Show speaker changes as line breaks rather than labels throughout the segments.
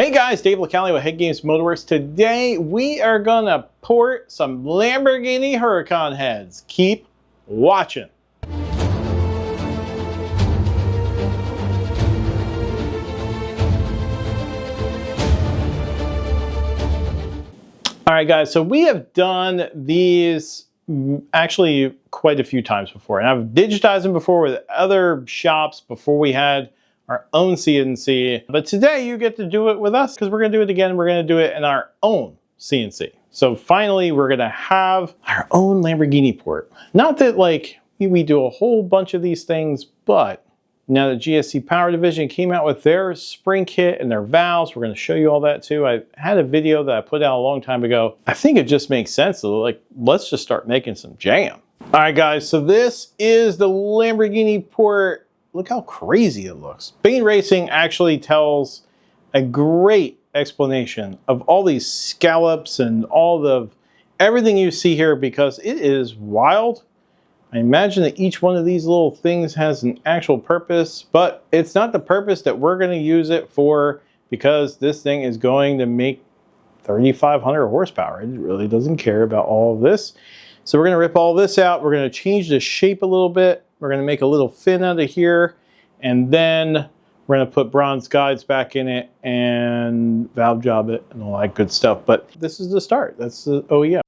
Hey guys, Dave LaCalle with HeadGames Motorworks. Today we are gonna port some Lamborghini Huracan heads. Keep watching. All right guys, so we have done these actually quite a few times before, and I've digitized them before with other shops before we had our own CNC, but today you get to do it with us because we're gonna do it again. We're gonna do it in our own CNC. So finally, we're gonna have our own Lamborghini port. Not that like we do a whole bunch of these things, but now the GSC Power Division came out with their spring kit and their valves. We're gonna show you all that too. I had a video that I put out a long time ago. I think it just makes sense to like, let's just start making some jam. All right guys, so this is the Lamborghini port. Look how crazy it looks. Bane Racing actually tells a great explanation of all these scallops and everything you see here because it is wild. I imagine that each one of these little things has an actual purpose, but it's not the purpose that we're going to use it for because this thing is going to make 3,500 horsepower. It really doesn't care about all of this. So we're going to rip all this out. We're going to change the shape a little bit. We're going to make a little fin out of here, and then we're going to put bronze guides back in it and valve job it and all that good stuff. But this is the start. That's the OEM.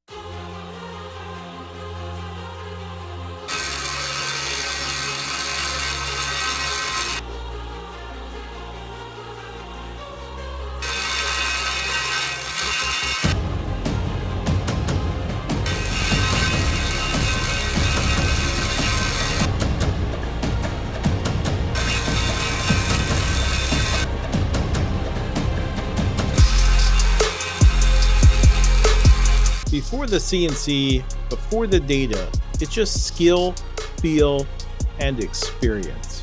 Before the CNC, before the data, it's just skill, feel, and experience.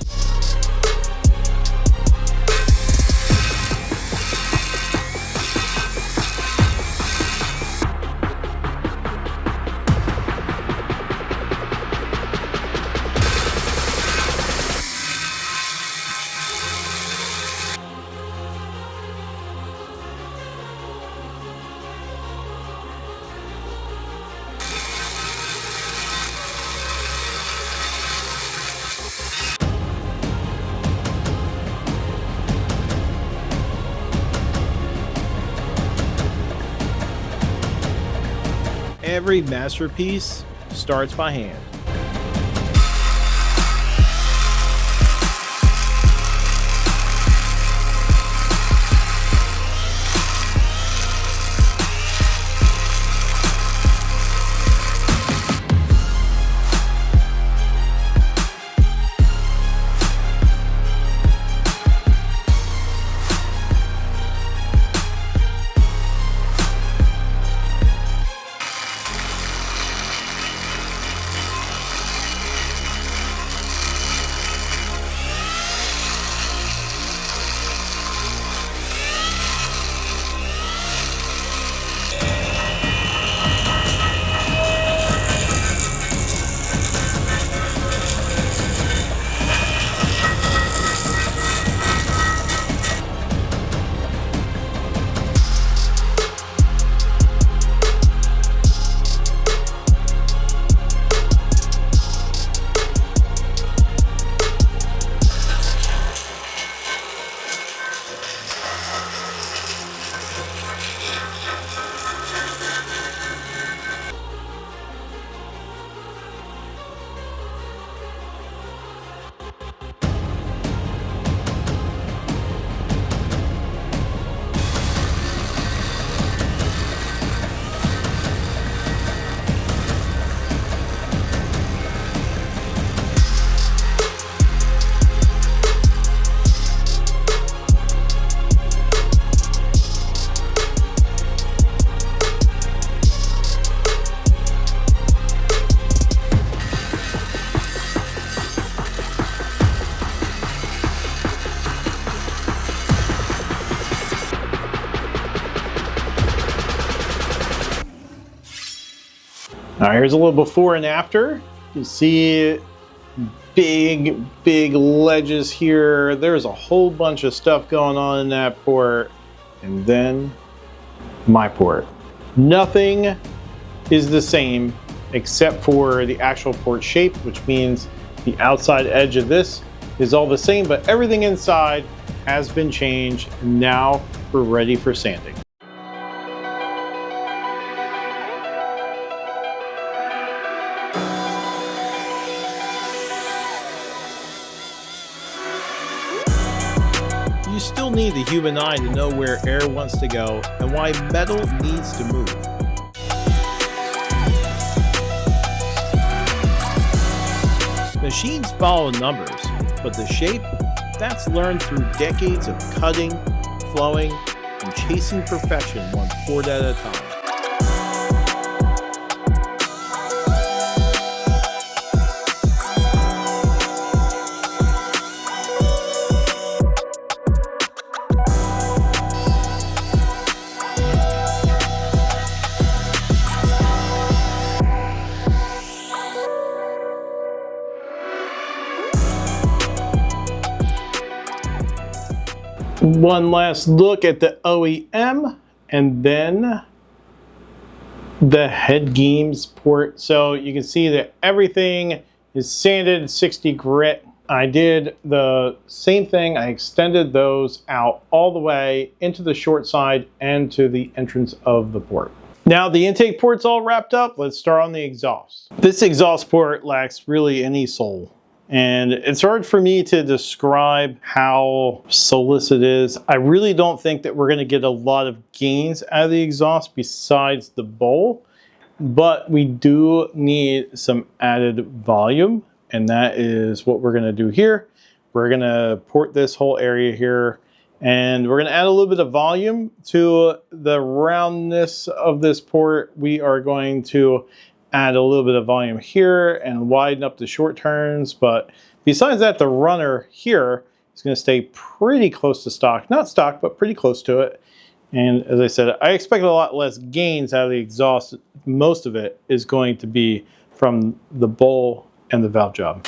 Every masterpiece starts by hand. All right, here's a little before and after. You can see big ledges here. There's a whole bunch of stuff going on in that port. and then my port. Nothing is the same except for the actual port shape, which means the outside edge of this is all the same, but everything inside has been changed. And now we're ready for sanding. You still need the human eye to know where air wants to go and why metal needs to move. Machines follow numbers, but the shape, that's learned through decades of cutting, flowing, and chasing perfection one port at a time. One last look at the OEM and then the HeadGames port. So you can see that everything is sanded 60 grit. I did the same thing. I extended those out all the way into the short side and to the entrance of the port. Now the intake port's all wrapped up. Let's start on the exhaust. This exhaust port lacks really any soul. And it's hard for me to describe how soulless it is. I really don't think that we're going to get a lot of gains out of the exhaust besides the bowl, but we do need some added volume, and that is what we're going to do here. We're going to port this whole area here, and we're going to add a little bit of volume to the roundness of this port. We are going to add a little bit of volume here and widen up the short turns, but besides that, the runner here is going to stay pretty close to stock. Not stock, but pretty close to it. And as I said, I expect a lot less gains out of the exhaust. Most of it is going to be from the bowl and the valve job.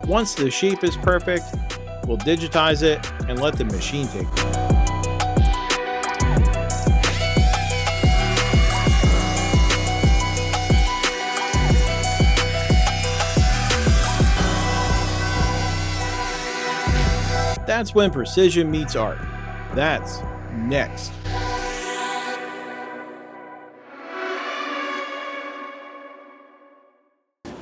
Once the shape is perfect, we'll digitize it and let the machine take it. That's when precision meets art. That's next.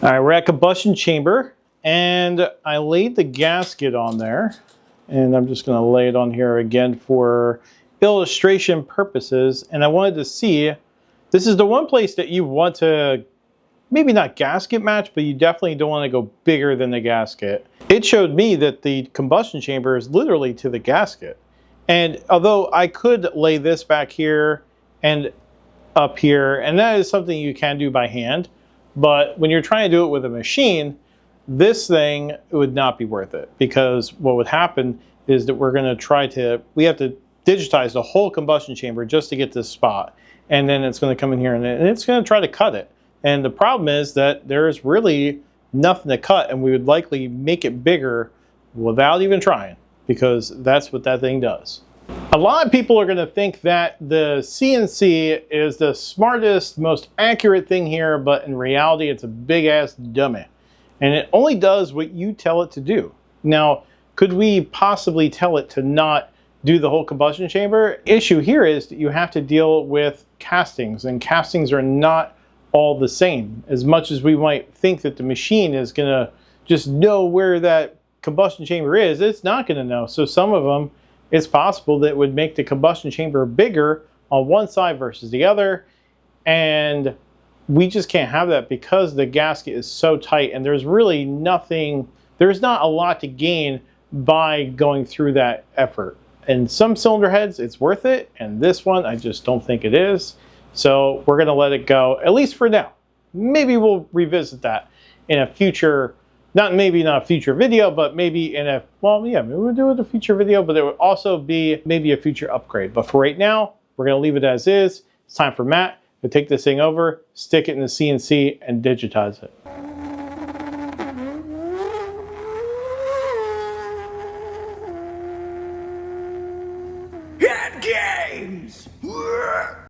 All right, we're at combustion chamber, and I laid the gasket on there, and I'm just going to lay it on here again for illustration purposes. And I wanted to see, this is the one place that you want to maybe not gasket match, but you definitely don't want to go bigger than the gasket. It showed me that the combustion chamber is literally to the gasket. And although I could lay this back here and up here, and that is something you can do by hand, but when you're trying to do it with a machine, this thing would not be worth it, because what would happen is that we have to digitize the whole combustion chamber just to get this spot. And then it's going to come in here and it's going to try to cut it. And the problem is that there's really nothing to cut, and we would likely make it bigger without even trying, because that's what that thing does. A lot of people are going to think that the CNC is the smartest, most accurate thing here, but in reality it's a big ass dummy. And it only does what you tell it to do. Now, could we possibly tell it to not do the whole combustion chamber? Issue here is that you have to deal with castings, and castings are not all the same. As much as we might think that the machine is gonna just know where that combustion chamber is, it's not gonna know. So some of them, it's possible that it would make the combustion chamber bigger on one side versus the other, and we just can't have that because the gasket is so tight, and there's really nothing, there's not a lot to gain by going through that effort. And some cylinder heads, it's worth it, and this one, I just don't think it is. So we're gonna let it go, at least for now. Maybe we'll revisit that in a future, maybe not a future video, but maybe in a, well, yeah, maybe we'll do it in a future video, but it would also be maybe a future upgrade. But for right now, we're gonna leave it as is. It's time for Matt to take this thing over, stick it in the CNC, and digitize it.
HeadGames!